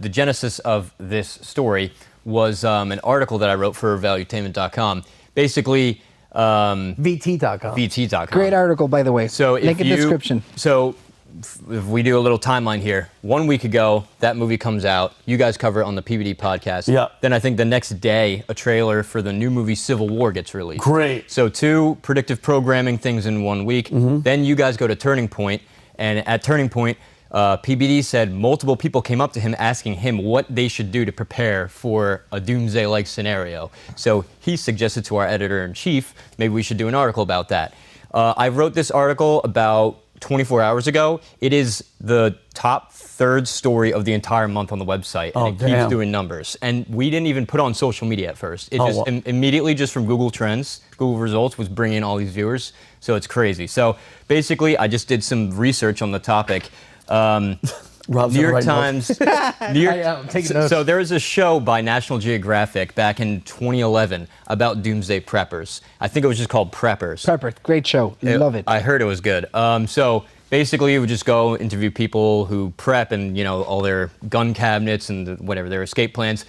the genesis of this story was an article that I wrote for valuetainment.com. Basically, VT.com. VT.com. Great article, by the way. So link in description. So if we do a little timeline here, 1 week ago, that movie comes out. You guys cover it on the PBD podcast. Yeah. Then I think the next day, a trailer for the new movie Civil War gets released. Great. So 2 predictive programming things in 1 week. Then you guys go to Turning Point, and at Turning Point, PBD said multiple people came up to him asking him what they should do to prepare for a doomsday-like scenario. So he suggested to our editor-in-chief, maybe we should do an article about that. I wrote this article about 24 hours ago. It is the top 3rd story of the entire month on the website, and it keeps doing numbers. And we didn't even put on social media at first. It just immediately, just from Google Trends, Google results, was bringing all these viewers. So it's crazy. So basically, I just did some research on the topic. New York Times. So there was a show by National Geographic back in 2011 about doomsday preppers. I think it was just called Preppers. Prepper, great show. Love it. I heard it was good. So basically, we would just go interview people who prep and, you know, all their gun cabinets and whatever, their escape plans.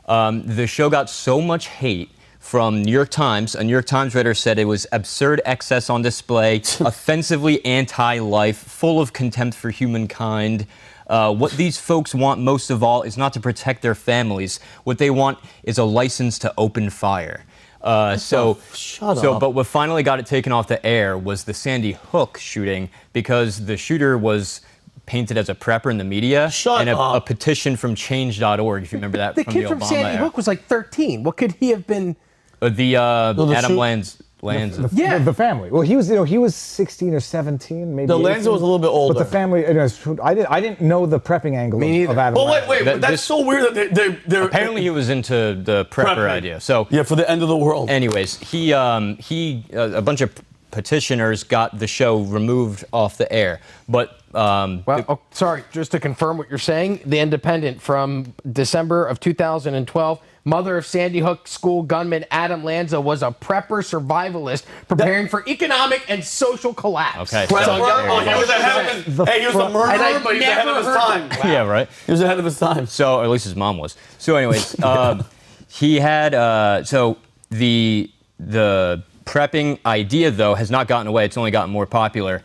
The show got so much hate from New York Times. A New York Times writer said it was absurd excess on display, offensively anti-life, full of contempt for humankind. What these folks want most of all is not to protect their families. What they want is a license to open fire. Shut up. But what finally got it taken off the air was the Sandy Hook shooting, because the shooter was painted as a prepper in the media. Shut up. A petition from change.org, if you remember that The from kid the from Obama Sandy era. Hook was like 13. What could he have been? Adam Lanza. The family. Well, he was 16 or 17, maybe. The Lanza was a little bit older. But the family, I didn't know the prepping angle of Adam. Well, wait, that's so weird that they're apparently he was into the prepper idea. So yeah, for the end of the world. Anyways, a bunch of petitioners got the show removed off the air, but sorry, just to confirm what you're saying, The Independent from December of 2012. Mother of Sandy Hook school gunman Adam Lanza was a prepper survivalist preparing for economic and social collapse. Okay. He was ahead of he was a murderer, but he was ahead of his time. Wow. Yeah, right. He was ahead of his time. So, or at least his mom was. So, anyways, he had the prepping idea, though, has not gotten away. It's only gotten more popular.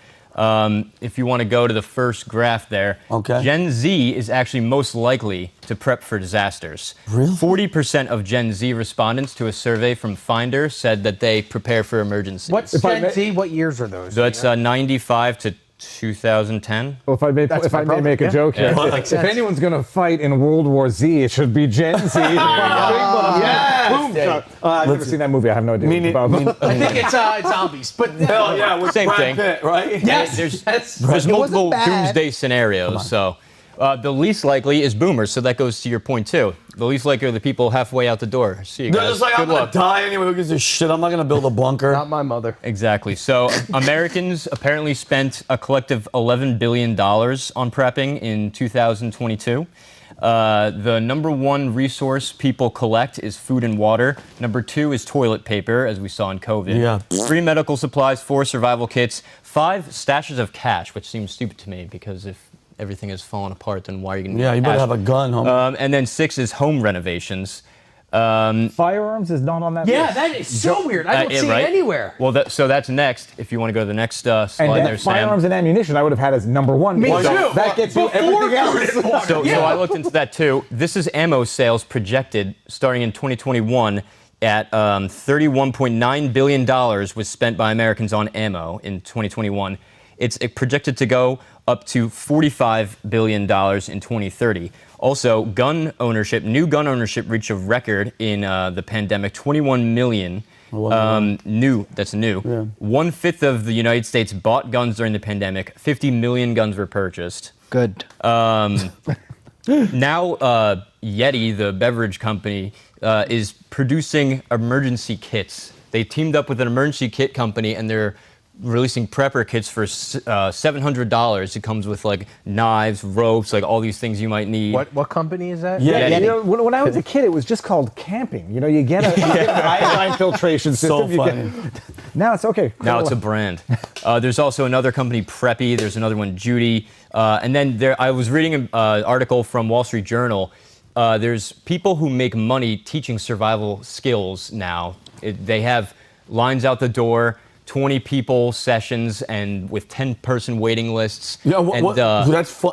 If you want to go to the first graph there, Gen Z is actually most likely to prep for disasters. Really? 40% of Gen Z respondents to a survey from Finder said that they prepare for emergencies. What's Gen Z? What years are those? So it's 95 to 2010. Well, if I may make a joke here, if anyone's going to fight in World War Z, it should be Gen Z. I've never seen that movie. I have no idea. I think it's zombies, but hell yeah, with same Brad thing, Pitt, right? Yes, there's multiple doomsday scenarios. So the least likely is boomers. So that goes to your point too. The least likely are the people halfway out the door. See you guys. They're just like, I'm gonna die anyway. Who gives a shit? I'm not gonna build a bunker. Not my mother. Exactly. So Americans apparently spent a collective $11 billion on prepping in 2022. The number 1 resource people collect is food and water. Number 2 is toilet paper, as we saw in COVID. Yeah. 3 medical supplies, 4 survival kits, 5 stashes of cash, which seems stupid to me because if everything is falling apart, then why are you going to you better have a gun, homie. And then 6 is home renovations. Firearms is not on that list. Yeah, that is so weird. I don't see it anywhere. Well, so that's next. If you want to go to the next slide there, Sam. Firearms and ammunition I would have had as number 1. Me too. That gets you everything else. So I looked into that too. This is ammo sales projected starting in 2021 at $31.9 billion was spent by Americans on ammo in 2021. It's projected to go up to $45 billion in 2030. Also, new gun ownership reached a record in the pandemic, 21 million. New. That's new. Yeah. 1/5 of the United States bought guns during the pandemic. 50 million guns were purchased. Good. Now, Yeti, the beverage company, is producing emergency kits. They teamed up with an emergency kit company, and they're releasing prepper kits for $700. It comes with like knives, ropes, like all these things you might need. What company is that? Yeah, you know, when I was a kid, it was just called camping. You know, you get an iodine filtration system. So funny. Now it's okay. Now it's a brand. There's also another company, Preppy. There's another one, Judy. And then I was reading an article from Wall Street Journal. There's people who make money teaching survival skills now. They have lines out the door, 20 people sessions, and with 10-person waiting lists. Yeah,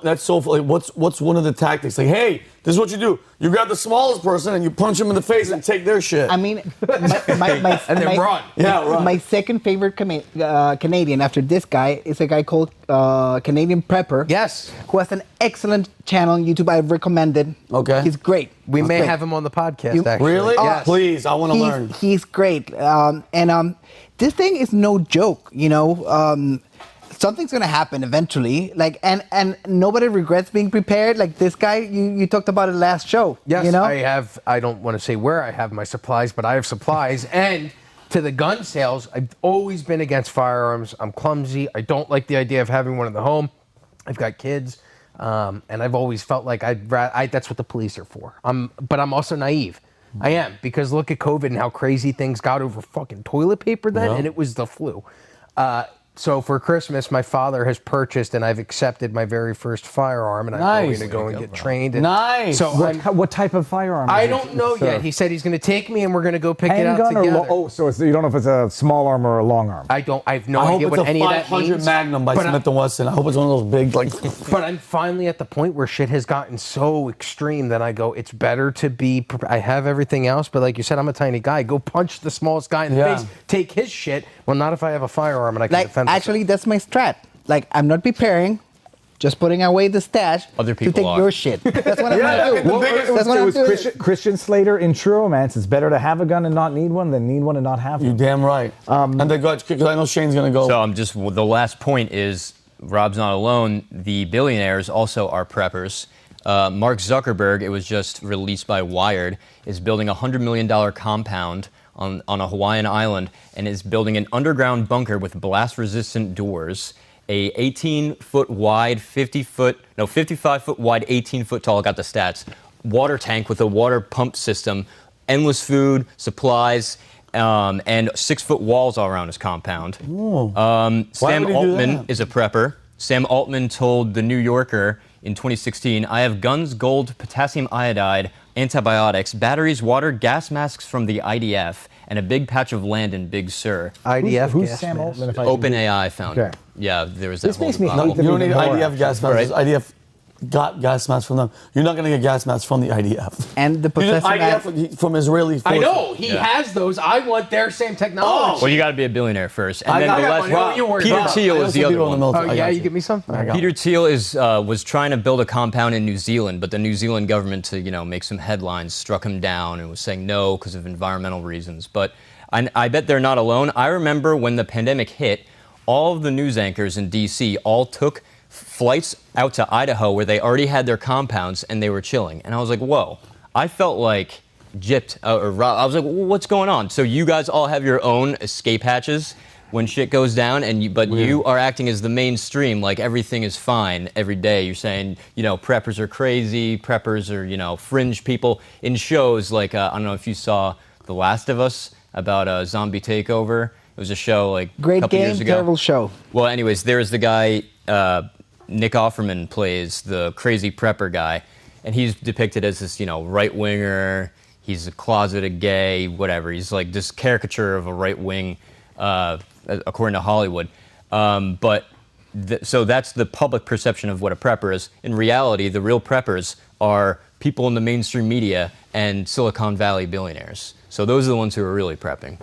that's so. Like, what's one of the tactics? Like, hey, this is what you do. You grab the smallest person and you punch them in the face and take their shit. I mean, and then run. Yeah, run. My second favorite Canadian after this guy is a guy called Canadian Prepper. Yes. Who has an excellent channel on YouTube. I recommend it. Okay. He's great. We may have him on the podcast, actually. Really? Yes. Please, I want to learn. He's great. This thing is no joke, you know. Something's gonna happen eventually, like, and nobody regrets being prepared. Like this guy, you talked about it last show. Yes, you know? I don't want to say where I have my supplies, but I have supplies. And to the gun sales, I've always been against firearms. I'm clumsy. I don't like the idea of having one in the home. I've got kids, and I've always felt like that's what the police are for. But I'm also naive. I am, because look at COVID and how crazy things got over fucking toilet paper then, and it was the flu. So for Christmas, my father has purchased, and I've accepted my very first firearm, and I'm going to go and get trained. And Nice. So what type of firearm? I don't know yet. He said he's going to take me, and we're going to go pick it out Handgun together. so you don't know if it's a small arm or a long arm. I have no idea what any of that means. I hope it's a 500 Magnum by Smith & Wesson. I hope it's one of those big, like... But I'm finally at the point where shit has gotten so extreme that I go, it's better to be... I have everything else, but like you said, I'm a tiny guy. Go punch the smallest guy in the face, take his shit. Well, not if I have a firearm and I can defend myself. Actually, that's my strat. Like, I'm not preparing, just putting away the stash Other people to take are. your shit. That's what I'm going to do. That's what I'm doing. Christian Slater in True Romance. It's better to have a gun and not need one than need one and not have one. You're damn right. And then go, because I know Shane's going to go. So the last point is, Rob's not alone. The billionaires also are preppers. Mark Zuckerberg, it was just released by Wired, is building a $100 million compound on a Hawaiian island, and is building an underground bunker with blast-resistant doors, a 18-foot wide, 55-foot wide, 18-foot tall, I got the stats, water tank with a water pump system, endless food, supplies, and 6-foot walls all around his compound. Sam Altman is a prepper. Sam Altman told The New Yorker in 2016, I have guns, gold, potassium iodide, antibiotics, batteries, water, gas masks from the IDF, and a big patch of land in Big Sur. IDF Who's gas Sam mask. Altman? OpenAI founder. Okay. Yeah, there was that. This makes me hate You don't need IDF gas masks. Right. IDF got gas masks from them. You're not going to get gas masks from the IDF. And the IDF from Israeli forces. I know, he has those. I want their same technology. Well, you got to be a billionaire first. And then I the got last money. You worry Peter about it. Thiel is the other one. Oh, yeah, you get me some? Peter Thiel was trying to build a compound in New Zealand, but the New Zealand government, to make some headlines, struck him down and was saying no because of environmental reasons. But I bet they're not alone. I remember when the pandemic hit, all of the news anchors in D.C. all took flights out to Idaho where they already had their compounds and they were chilling. And I was like, whoa. I felt like gypped. I was like, what's going on? So you guys all have your own escape hatches when shit goes down, but you are acting as the mainstream, like everything is fine every day. You're saying, preppers are crazy, preppers are, fringe people. In shows like, I don't know if you saw The Last of Us about a zombie takeover. It was a show like a couple years ago. Terrible show. Well, anyways, there's the guy, Nick Offerman plays the crazy prepper guy, and he's depicted as this, right-winger. He's a closeted gay, whatever. He's like this caricature of a right-wing, according to Hollywood. So that's the public perception of what a prepper is. In reality, the real preppers are people in the mainstream media and Silicon Valley billionaires. So those are the ones who are really prepping.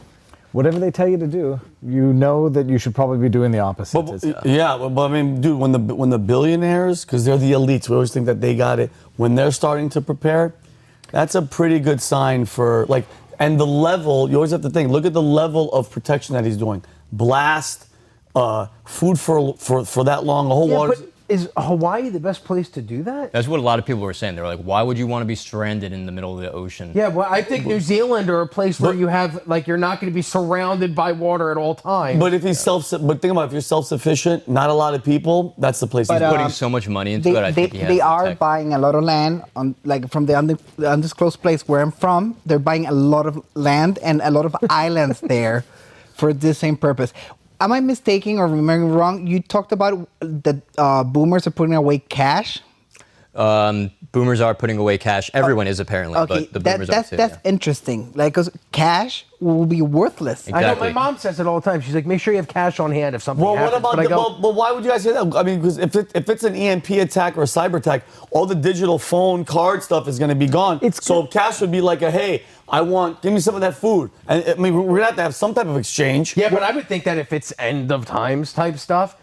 Whatever they tell you to do, you know that you should probably be doing the opposite. But I mean, dude, when the billionaires, because they're the elites, we always think that they got it. When they're starting to prepare, that's a pretty good sign for and the level. You always have to think. Look at the level of protection that he's doing. Blast, food for that long, a whole water. But is Hawaii the best place to do that? That's what a lot of people were saying. They were like, why would you want to be stranded in the middle of the ocean? Yeah, well, I think New Zealand or a place where you have, you're not going to be surrounded by water at all times. But if he's but think about it, if you're self-sufficient, not a lot of people, that's the place. He's putting so much money into it. I think they are buying a lot of land from the undisclosed place where I'm from. They're buying a lot of land and a lot of islands there for this same purpose. Am I mistaken or remembering wrong? You talked about that boomers are putting away cash. Boomers are putting away cash. Everyone is apparently, Okay, but the boomers are too. that's interesting. Like, because cash will be worthless. Exactly. I know my mom says it all the time. She's like, make sure you have cash on hand if something Well, happens. what about well, why would you guys say that? I mean, because if it's an EMP attack or a cyber attack, all the digital phone card stuff is going to be gone. So cash would be like hey, give me some of that food. And I mean, we're going to have some type of exchange. Yeah, but I would think that if it's end of times type stuff,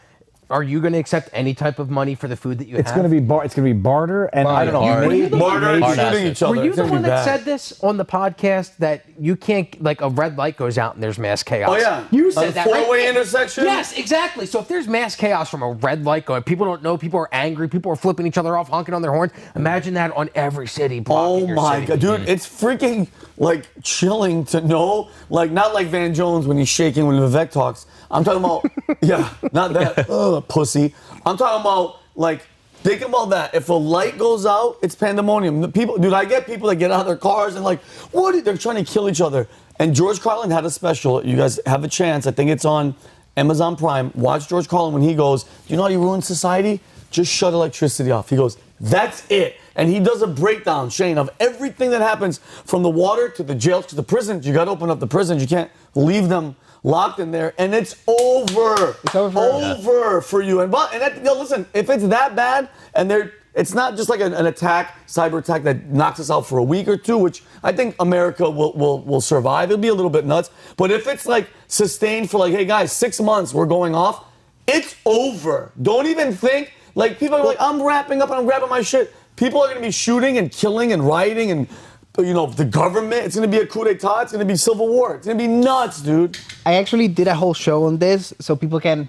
are you going to accept any type of money for the food that you have? It's going to be barter, and I don't know. Barter and shooting each other. Were you It's the gonna one be that bad. said this on the podcast that you can't, like, a red light goes out and there's mass chaos? Oh, yeah. You said that, right? Four-way intersection? Yes, exactly. So if there's mass chaos from a red light going, people don't know, people are angry, people are flipping each other off, honking on their horns. Imagine that on every city block. Oh in your my city. God, dude, it's freaking like chilling to know, like not like Van Jones when he's shaking when Vivek talks. I'm talking about, yeah, not that, pussy. I'm talking about like, think about that. If a light goes out, it's pandemonium. The people, dude, I get people that get out of their cars and like, they're trying to kill each other. And George Carlin had a special. You guys have a chance. I think it's on Amazon Prime. Watch George Carlin when he goes, do you know how you ruin society? Just shut electricity off. He goes, that's it. And he does a breakdown, Shane, of everything that happens from the water to the jails to the prisons. You got to open up the prisons. You can't leave them locked in there, and it's over. It's over. For you. And listen, if it's that bad, and it's not just like an attack, cyber attack that knocks us out for a week or two, which I think America will survive. It'll be a little bit nuts. But if it's like sustained for like, hey guys, 6 months, we're going off, it's over. Don't even think. Like, people are like, I'm wrapping up and I'm grabbing my shit. People are going to be shooting and killing and rioting and, the government. It's going to be a coup d'etat. It's going to be civil war. It's going to be nuts, dude. I actually did a whole show on this so people can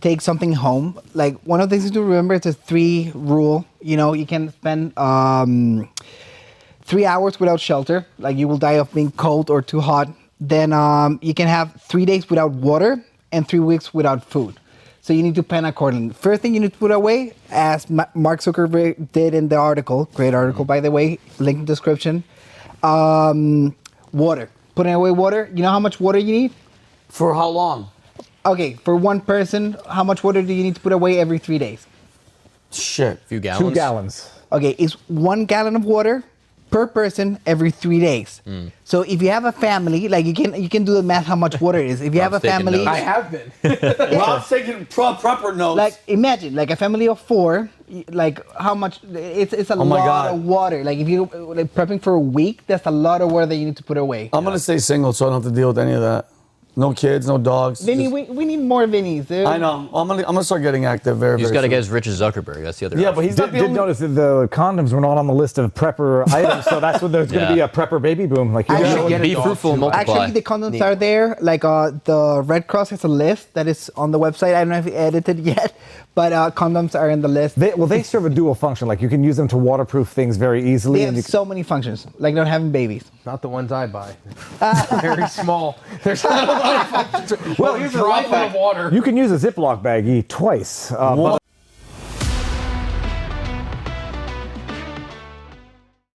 take something home. Like, one of the things to remember is the 3 rule. You can spend 3 hours without shelter. Like, you will die of being cold or too hot. Then you can have 3 days without water and 3 weeks without food. So you need to plan accordingly. First thing you need to put away, as Mark Zuckerberg did in the article, great article, by the way, link in the description, water. Putting away water. You know how much water you need? For how long? Okay, for one person, how much water do you need to put away every 3 days? Shit. A few gallons. 2 gallons. Okay, it's 1 gallon of water per person every 3 days. So if you have a family, like you can do the math how much water it is. If you have a taking family, notes. I have been. Rob's taking proper notes. like imagine like a family of 4, like how much it's a lot God. of water. Like if you like prepping for a week, that's a lot of water that you need to put away. I'm going to stay single so I don't have to deal with any of that. No kids, no dogs. Vinny, Just- we need more Vinnies, dude. I know. I'm gonna start getting active very, You just very got to soon. get as rich as Zuckerberg. That's the other. Yeah, option. but he's not Did the only... notice that the condoms were not on the list of prepper items, so that's what there's going to be Yeah. a prepper baby boom. Like, I you should know, get be a dog, fruitful and too. multiply. Actually, the condoms are there. Like the Red Cross has a list that is on the website. I don't know if you edited yet, but condoms are in the list. they serve a dual function. Like, you can use them to waterproof things very easily. They and have you so many functions, like not having babies. Not the ones I buy. Very small. There's not a lot of functions. Well, here's a drop life hack. of water. You can use a Ziploc baggie twice. But